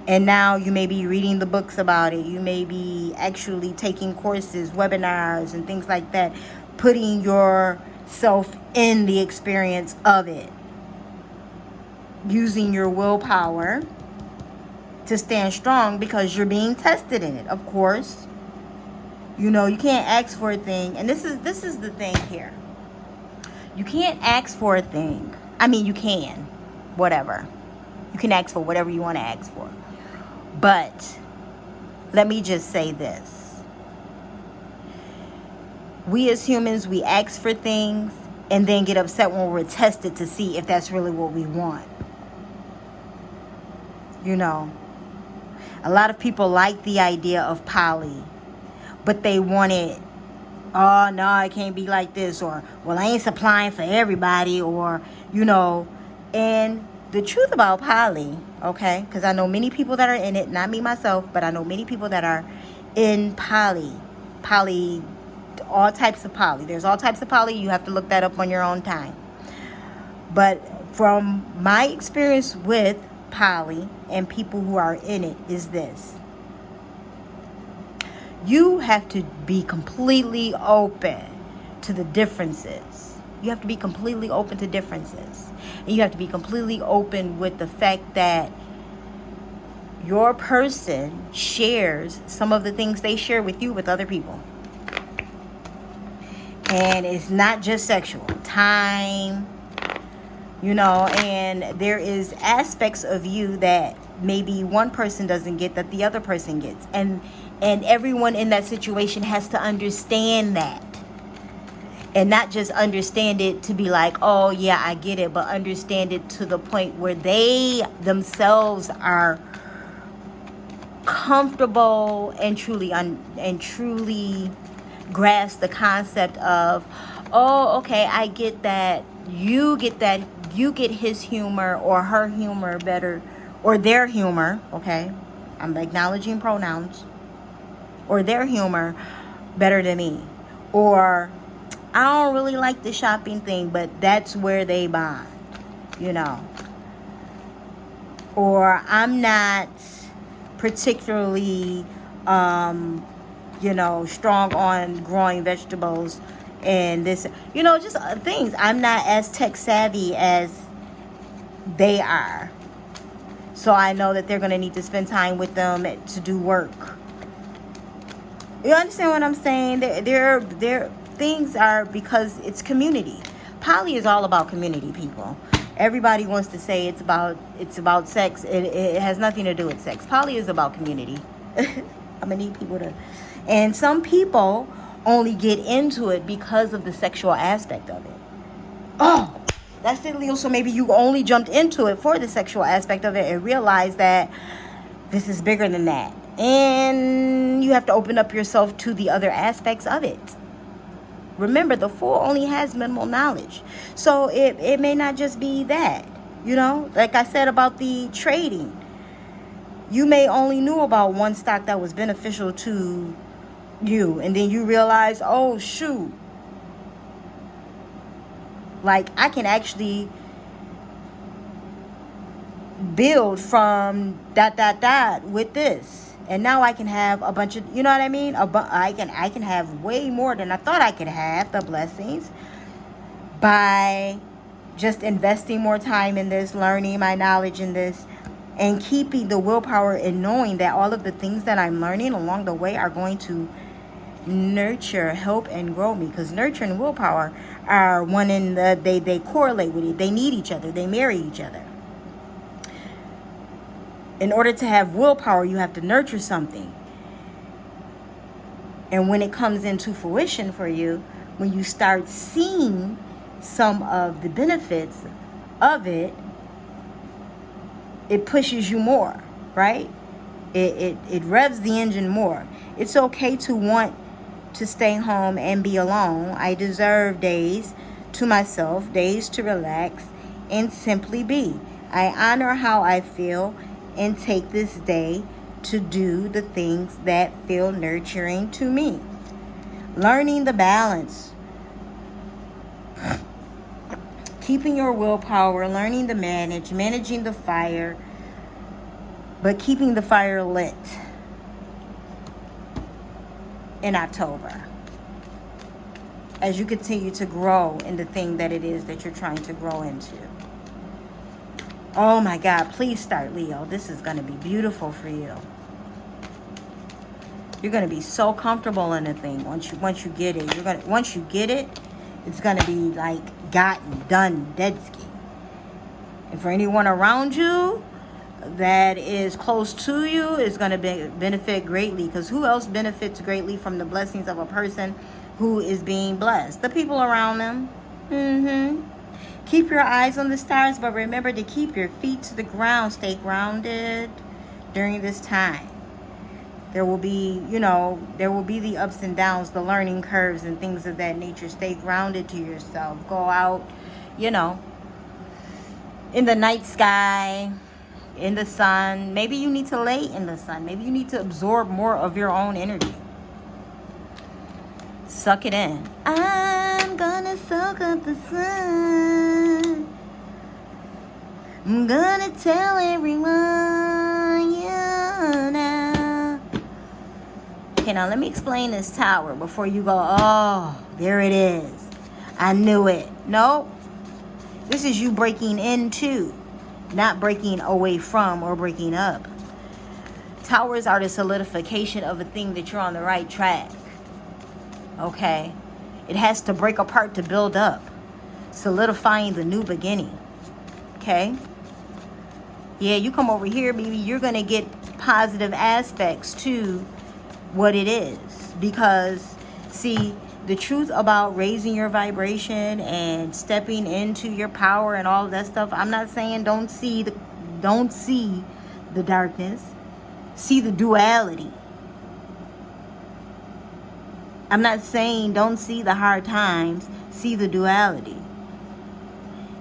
And now you may be reading the books about it. You may be actually taking courses, webinars, and things like that, putting yourself in the experience of it. Using your willpower to stand strong because you're being tested in it, of course. You know, you can't ask for a thing. And this is the thing here. You can't ask for a thing. I mean, you can. Whatever. You can ask for whatever you want to ask for. But let me just say this. We as humans, we ask for things and then get upset when we're tested to see if that's really what we want. You know, a lot of people like the idea of poly, but they want it, oh, no, it can't be like this, or, well, I ain't supplying for everybody, or, you know. And the truth about poly, okay, because I know many people that are in it, not me myself, but I know many people that are in poly, all types of poly. There's all types of poly. You have to look that up on your own time. But from my experience with poly and people who are in it is this. You have to be completely open to the differences. You have to be completely open to differences. And you have to be completely open with the fact that your person shares some of the things they share with you with other people. And it's not just sexual. Time, you know, and there is aspects of you that maybe one person doesn't get that the other person gets. And everyone in that situation has to understand that. And not just understand it to be like, oh, yeah, I get it. But understand it to the point where they themselves are comfortable and truly grasp the concept of, oh, okay, I get that. You get his humor or her humor better, or their humor, okay? I'm acknowledging pronouns. Or their humor better than me. Or I don't really like the shopping thing, but that's where they bond, you know. Or I'm not particularly, strong on growing vegetables and this, just things. I'm not as tech savvy as they are. So I know that they're going to need to spend time with them to do work. You understand what I'm saying? There things are, because it's community. Poly is all about community, people. Everybody wants to say it's about sex. It has nothing to do with sex. Poly is about community. I'm gonna need people to, and some people only get into it because of the sexual aspect of it. Oh, that's it, Leo. So maybe you only jumped into it for the sexual aspect of it and realized that this is bigger than that. And you have to open up yourself to the other aspects of it. Remember, the Fool only has minimal knowledge. So it may not just be that. Like I said about the trading. You may only knew about one stock that was beneficial to you. And then you realize, oh, shoot. Like, I can actually build from ... with this. And now I can have a bunch of, you know what I mean? I can have way more than I thought I could have, the blessings, by just investing more time in this, learning my knowledge in this, and keeping the willpower and knowing that all of the things that I'm learning along the way are going to nurture, help, and grow me. Because nurture and willpower are one in the, they correlate with it. They need each other. They marry each other. In order to have willpower, you have to nurture something. And when it comes into fruition for you, when you start seeing some of the benefits of it, it pushes you more, right? It revs the engine more. It's okay to want to stay home and be alone. I deserve days to myself, days to relax and simply be. I honor how I feel and take this day to do the things that feel nurturing to me. Learning the balance. Keeping your willpower, learning to managing the fire, but keeping the fire lit in October. As you continue to grow in the thing that it is that you're trying to grow into. Oh my God, please start, Leo. This is going to be beautiful for you. You're going to be so comfortable in the thing once you get it. Once you get it, it's going to be like gotten, done, dead ski. And for anyone around you that is close to you, is going to benefit greatly. Because who else benefits greatly from the blessings of a person who is being blessed? The people around them. Keep your eyes on the stars, but remember to keep your feet to the ground. Stay grounded during this time. There will be, the ups and downs, the learning curves and things of that nature. Stay grounded to yourself. Go out, in the night sky, in the sun. Maybe you need to lay in the sun. Maybe you need to absorb more of your own energy. Suck it in. I'm gonna soak up the sun. I'm gonna tell everyone you now. Okay, now let me explain this tower before you go, oh, there it is. I knew it. No. This is you breaking into, not breaking away from or breaking up. Towers are the solidification of a thing that you're on the right track. Okay? It has to break apart to build up. Solidifying the new beginning. Okay? Yeah, you come over here, baby. You're going to get positive aspects to what it is. Because, see, the truth about raising your vibration and stepping into your power and all of that stuff, I'm not saying don't see the darkness. See the duality. I'm not saying don't see the hard times. See the duality.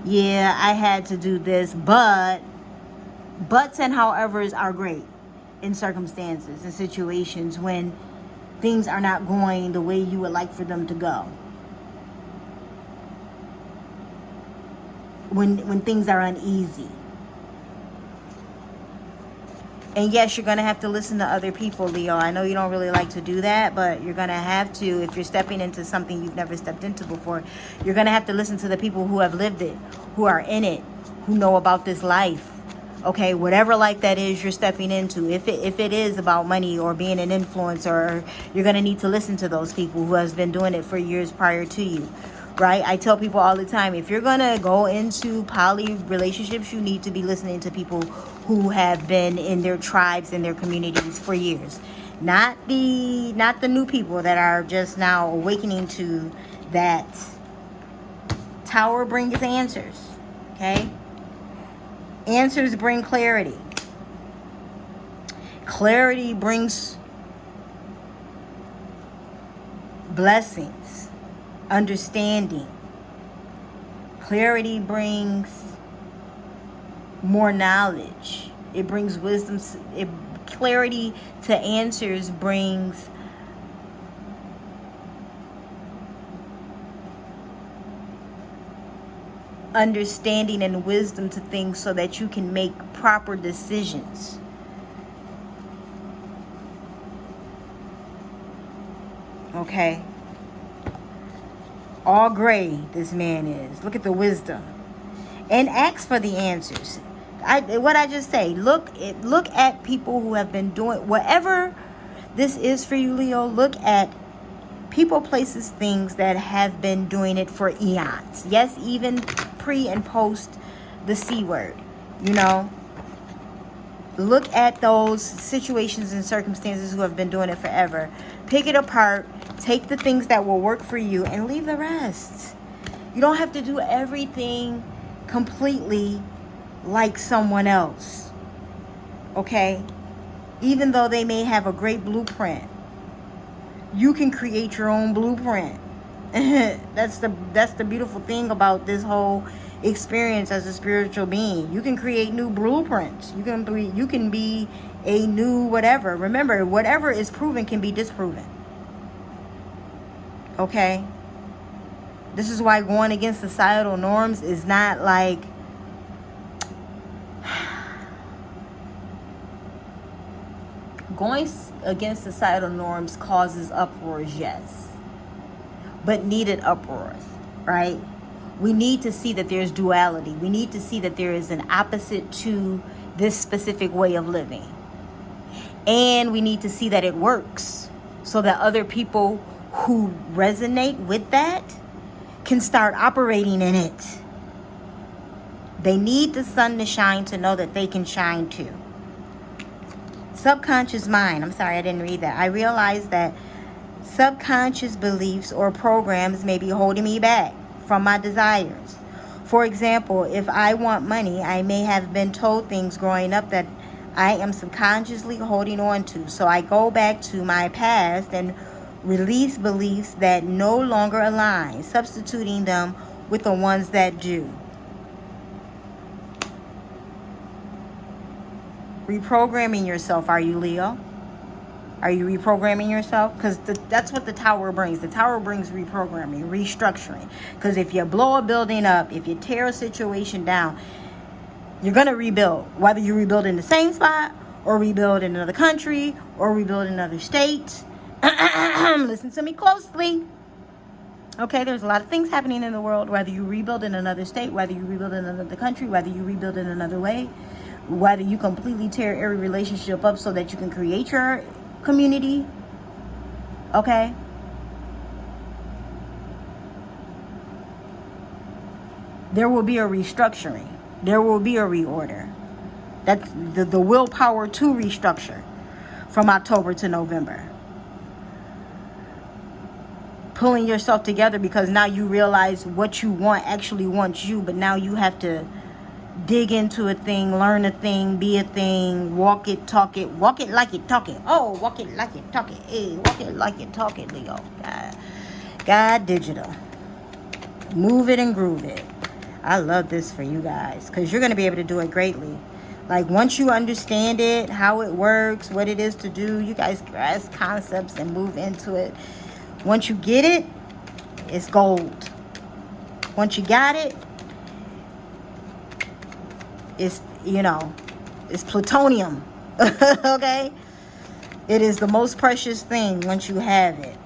Yeah, I had to do this, but buts and howevers are great in circumstances and situations when things are not going the way you would like for them to go. When things are uneasy. And yes, you're going to have to listen to other people, Leo. I know you don't really like to do that, but you're going to have to. If you're stepping into something you've never stepped into before, you're going to have to listen to the people who have lived it, who are in it, who know about this life. Okay, whatever life that is you're stepping into. If it is about money or being an influencer, you're going to need to listen to those people who has been doing it for years prior to you. Right? I tell people all the time, if you're going to go into poly relationships, you need to be listening to people who have been in their tribes and their communities for years. Not the new people that are just now awakening to that. Tower brings answers. Okay? Answers bring clarity. Clarity brings blessings, understanding. Clarity brings more knowledge. It brings wisdom. Clarity to answers brings understanding and wisdom to things so that you can make proper decisions. Okay? All gray this man is. Look at the wisdom. And ask for the answers. What I just say, look at people who have been doing whatever this is for you, Leo. Look at people, places, things that have been doing it for eons. Yes, even pre and post the C word. You know, look at those situations and circumstances who have been doing it forever. Pick it apart. Take the things that will work for you and leave the rest. You don't have to do everything completely like someone else. Okay? Even though they may have a great blueprint, you can create your own blueprint. That's the beautiful thing about this whole experience as a spiritual being. You can create new blueprints. You can be a new whatever. Remember, whatever is proven can be disproven. Okay? This is why going against societal norms is not like going against societal norms causes uproars, yes, but needed uproars, right? We need to see that there's duality. We need to see that there is an opposite to this specific way of living. And we need to see that it works so that other people who resonate with that can start operating in it. They need the sun to shine to know that they can shine too. Subconscious mind. I'm sorry, I didn't read that. I realize that subconscious beliefs or programs may be holding me back from my desires. For example, if I want money, I may have been told things growing up that I am subconsciously holding on to. So I go back to my past and release beliefs that no longer align, substituting them with the ones that do. Reprogramming yourself. Are you, Leo? Are you reprogramming yourself? Because that's what the tower brings. The tower brings reprogramming, restructuring. Because if you blow a building up, if you tear a situation down, you're going to rebuild. Whether you rebuild in the same spot, or rebuild in another country, or rebuild in another state. Listen to me closely. Okay, there's a lot of things happening in the world. Whether you rebuild in another state, whether you rebuild in another country, whether you rebuild in another way, whether you completely tear every relationship up so that you can create your community. Okay? There will be a restructuring. There will be a reorder. That's the willpower to restructure from October to November. Pulling yourself together because now you realize what you want actually wants you, but now you have to dig into a thing, learn a thing, be a thing, walk it, talk it, walk it like it, talk it. Oh, walk it like it, talk it. Hey, walk it like it, talk it, Leo. God digital. Move it and groove it. I love this for you guys because you're going to be able to do it greatly. Like, once you understand it, how it works, what it is to do, you guys grasp concepts and move into it. Once you get it, it's gold. Once you got it, it's, you know, it's plutonium. Okay? It is the most precious thing once you have it.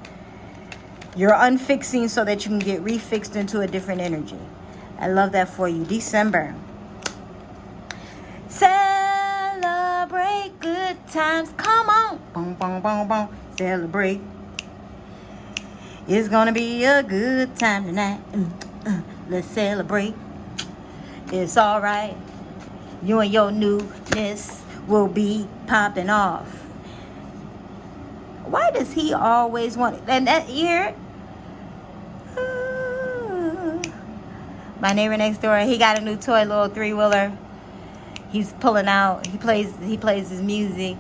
You're unfixing so that you can get refixed into a different energy. I love that for you. December. Celebrate good times. Come on. Boom, boom, boom, boom. Celebrate. It's gonna be a good time tonight. Let's celebrate. It's alright. You and your newness will be popping off. Why does he always want it? And that ear. My neighbor next door, he got a new toy, little 3-wheeler. He's pulling out. He plays his music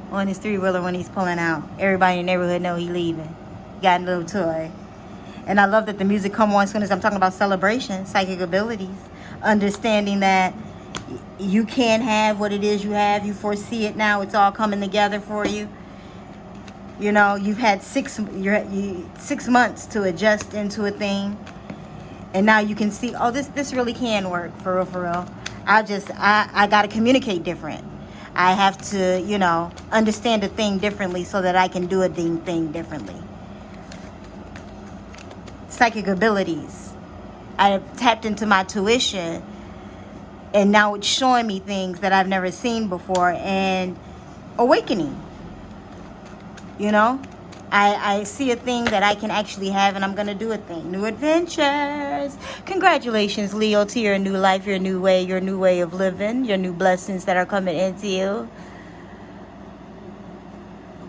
on his 3-wheeler when he's pulling out. Everybody in the neighborhood know he leaving. He got a little toy. And I love that the music come on as soon as I'm talking about celebration, psychic abilities, understanding that you can have what it is you have. You foresee it now. It's all coming together for you. You know, you've had 6 months to adjust into a thing. And now you can see, oh, this really can work, for real, for real. I got to communicate different. I have to, you know, understand a thing differently so that I can do a thing differently. Psychic abilities. I have tapped into my tuition, and now it's showing me things that I've never seen before, and awakening. You know, I see a thing that I can actually have, and I'm going to do a thing. New adventures. Congratulations, Leo, to your new life, your new way of living, your new blessings that are coming into you.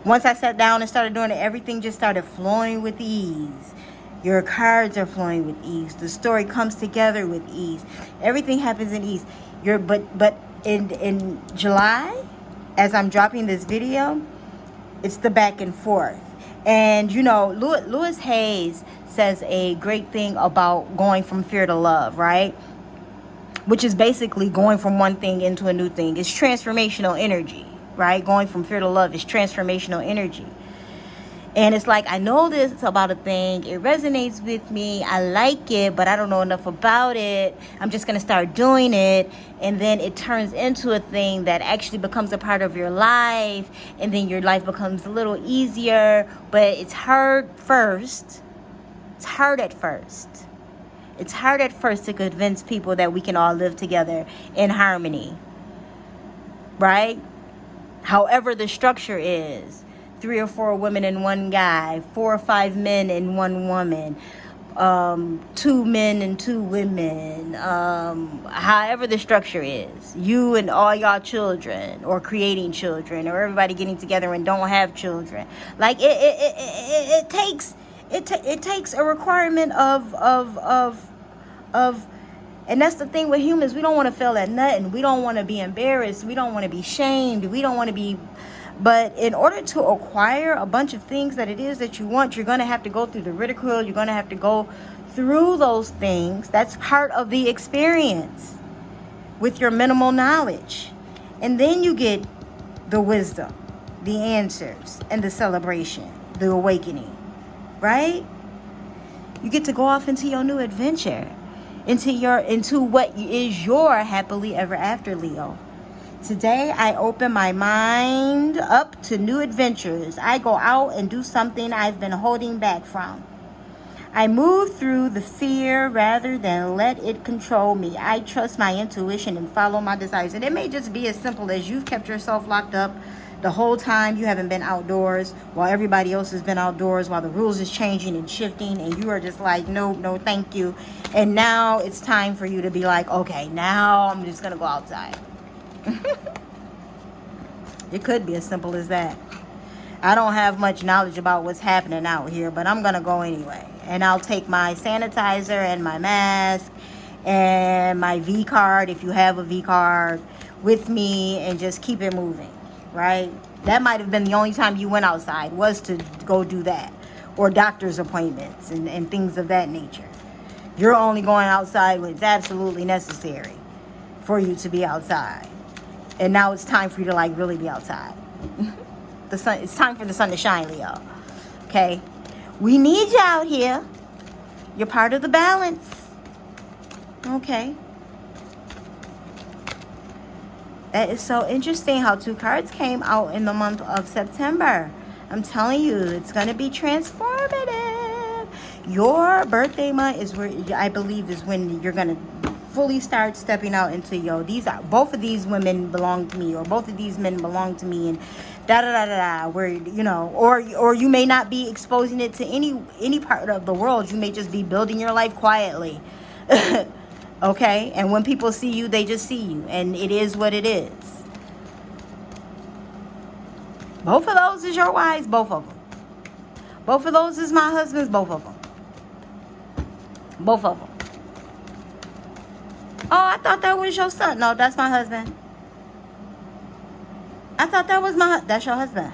Once I sat down and started doing it, everything just started flowing with ease. Your cards are flowing with ease. The story comes together with ease. Everything happens in ease. But in July, as I'm dropping this video, it's the back and forth. And, you know, Louis Hayes says a great thing about going from fear to love, right? Which is basically going from one thing into a new thing. It's transformational energy, right? Going from fear to love is transformational energy. And it's like, I know this about a thing. It resonates with me. I like it, but I don't know enough about it. I'm just going to start doing it. And then it turns into a thing that actually becomes a part of your life. And then your life becomes a little easier. But it's hard first. It's hard at first. It's hard at first to convince people that we can all live together in harmony. Right? However the structure is. 3 or 4 women and 1 guy, 4 or 5 men and 1 woman, 2 men and 2 women, however the structure is, you and all y'all children, or creating children, or everybody getting together and don't have children. Like it takes a requirement of and that's the thing with humans. We don't want to fail at nothing. We don't want to be embarrassed. We don't want to be shamed. We don't want to be. But in order to acquire a bunch of things that it is that you want, you're going to have to go through the ridicule. You're going to have to go through those things. That's part of the experience with your minimal knowledge. And then you get the wisdom, the answers, and the celebration, the awakening, right? You get to go off into your new adventure, into what is your happily ever after, Leo. Today, I open my mind up to new adventures. I go out and do something I've been holding back from. I move through the fear rather than let it control me. I trust my intuition and follow my desires. And it may just be as simple as you've kept yourself locked up the whole time. You haven't been outdoors while everybody else has been outdoors, while the rules is changing and shifting, and you are just like, no, thank you. And now it's time for you to be like, okay, now I'm just going to go outside. It could be as simple as that. I don't have much knowledge about what's happening out here, but I'm gonna go anyway. And I'll take my sanitizer and my mask and my V card, if you have a V card, with me, and just keep it moving, right? That might have been the only time you went outside, was to go do that, or doctor's appointments and things of that nature. You're only going outside when it's absolutely necessary for you to be outside. And now it's time for you to like really be outside. The sun, it's time for the sun to shine, Leo. Okay? We need you out here. You're part of the balance. Okay? That is so interesting how 2 cards came out in the month of September. I'm telling you, it's going to be transformative. Your birthday month is where I believe is when you're going to fully start stepping out into, yo, both of these women belong to me, or both of these men belong to me, and da da da da da, where, you know, or you may not be exposing it to any part of the world. You may just be building your life quietly. Okay? And when people see you, they just see you. And it is what it is. Both of those is your wives, both of them. Both of those is my husbands, both of them. Both of them. Oh, I thought that was your son. No, that's my husband. I thought that was that's your husband.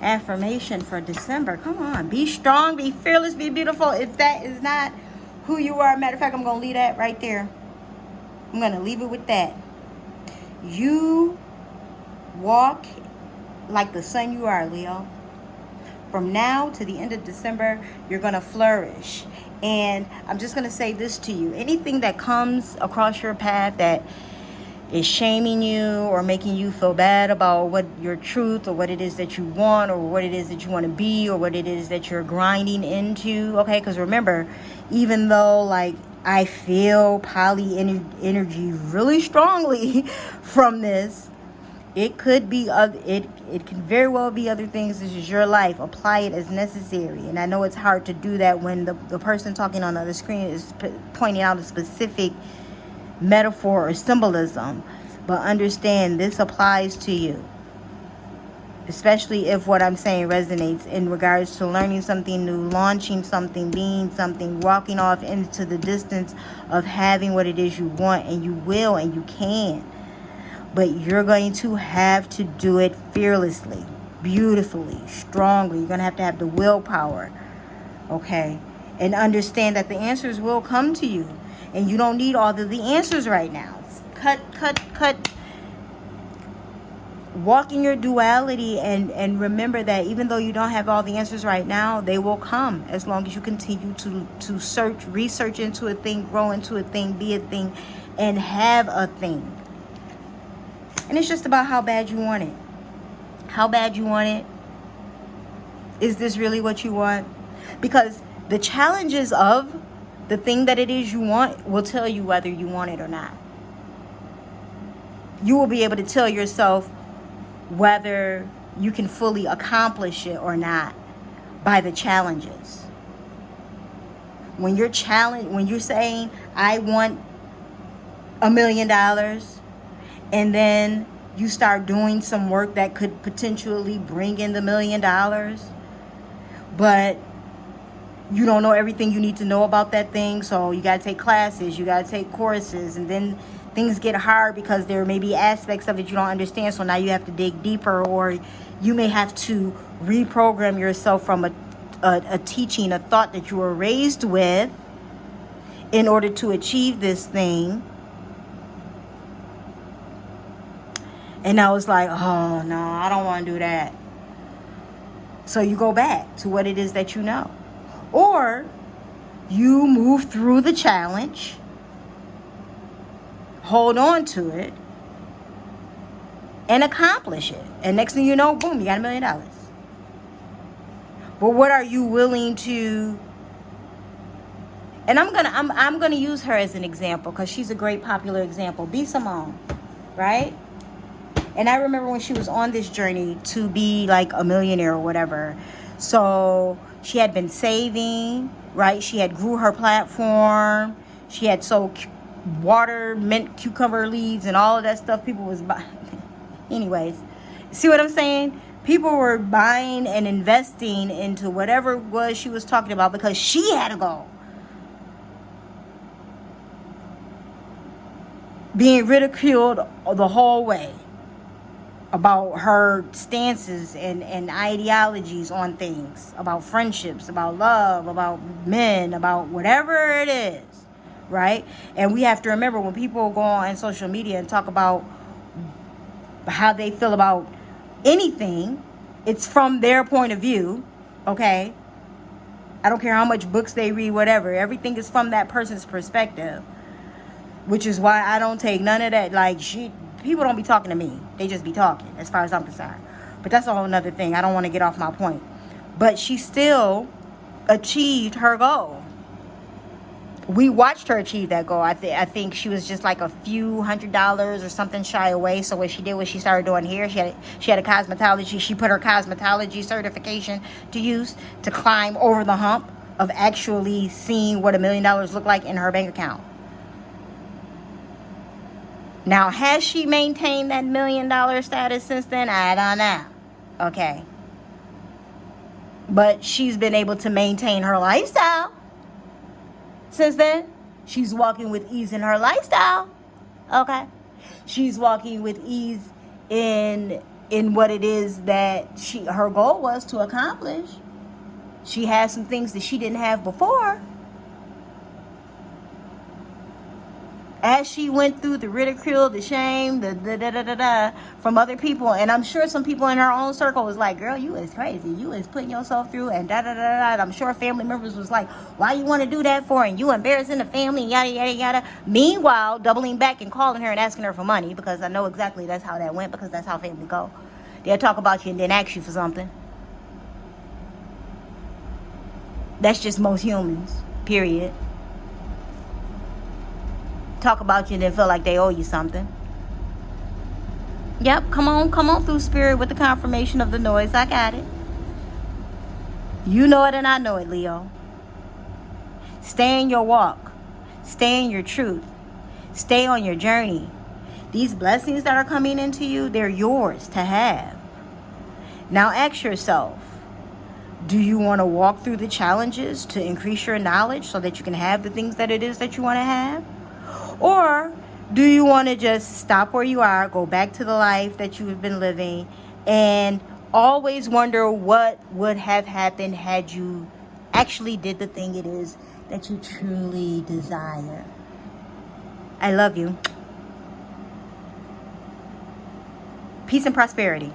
Affirmation for December. Come on. Be strong, be fearless, be beautiful. If that is not who you are, matter of fact, I'm going to leave that right there. I'm going to leave it with that. You walk like the sun you are, Leo. From now to the end of December, you're going to flourish. And I'm just going to say this to you. Anything that comes across your path that is shaming you or making you feel bad about what your truth or what it is that you want or what it is that you want to be or what it is that you're grinding into, okay? Because remember, even though like I feel poly energy really strongly from this, it could be it can very well be other things. This is your life. Apply it as necessary. And I know it's hard to do that when the person talking on the other screen is pointing out a specific metaphor or symbolism, but understand this applies to you, especially if what I'm saying resonates in regards to learning something new, launching something, being something, walking off into the distance of having what it is you want. And you will, and you can, but you're going to have to do it fearlessly, beautifully, strongly. You're going to have the willpower, okay? And understand that the answers will come to you. And you don't need all of the answers right now. Cut. Walk in your duality and remember that even though you don't have all the answers right now, they will come as long as you continue to search, research into a thing, grow into a thing, be a thing, and have a thing. And it's just about how bad you want it. How bad you want it. Is this really what you want? Because the challenges of the thing that it is you want will tell you whether you want it or not. You will be able to tell yourself whether you can fully accomplish it or not by the challenges. When you're saying, I want $1 million, and then you start doing some work that could potentially bring in the $1 million, but you don't know everything you need to know about that thing, so you got to take classes, you got to take courses, and then things get hard because there may be aspects of it you don't understand, so now you have to dig deeper, or you may have to reprogram yourself from a teaching, a thought that you were raised with in order to achieve this thing. And I was like, oh, no, I don't want to do that. So you go back to what it is that you know. Or you move through the challenge, hold on to it, and accomplish it. And next thing you know, boom, you got $1 million. But what are you willing to? And I'm gonna use her as an example because she's a great popular example. B. Simone, right? And I remember when she was on this journey to be like a millionaire or whatever. So she had been saving, right? She had grew her platform. She had sold water, mint, cucumber leaves, and all of that stuff people was buying. Anyways, see what I'm saying? People were buying and investing into whatever it was she was talking about because she had a goal. Being ridiculed the whole way about her stances and ideologies on things, about friendships, about love, about men, about whatever it is, right? And we have to remember, when people go on social media and talk about how they feel about anything, it's from their point of view, okay? I don't care how much books they read, whatever. Everything is from that person's perspective, which is why I don't take none of that. Like, people don't be talking to me. They just be talking, as far as I'm concerned. But that's a whole nother thing. I don't want to get off my point. But she still achieved her goal. We watched her achieve that goal. I think she was just like a few $100s or something shy away. So what she did was she started doing hair. She had a cosmetology. She put her cosmetology certification to use to climb over the hump of actually seeing what $1 million looked like in her bank account. Now, has she maintained that $1 million status since then? I don't know. Okay. But she's been able to maintain her lifestyle since then. She's walking with ease in her lifestyle. Okay. She's walking with ease in what it is that her goal was to accomplish. She has some things that she didn't have before. As she went through the ridicule, the shame, the from other people, and I'm sure some people in her own circle was like, "Girl, you is crazy. You is putting yourself through," and And I'm sure family members was like, "Why you want to do that for? And you embarrassing the family, yada yada yada." Meanwhile, doubling back and calling her and asking her for money, because I know exactly that's how that went, because that's how family go. They'll talk about you and then ask you for something. That's just most humans. Period. Talk about you and then feel like they owe you something. Yep, come on through, spirit, with the confirmation of the noise. I got it. You know it and I know it, Leo. Stay in your walk. Stay in your truth. Stay on your journey. These blessings that are coming into you, they're yours to have. Now ask yourself, do you want to walk through the challenges to increase your knowledge so that you can have the things that it is that you want to have? Or do you want to just stop where you are, go back to the life that you have been living, and always wonder what would have happened had you actually did the thing it is that you truly desire? I love you. Peace and prosperity.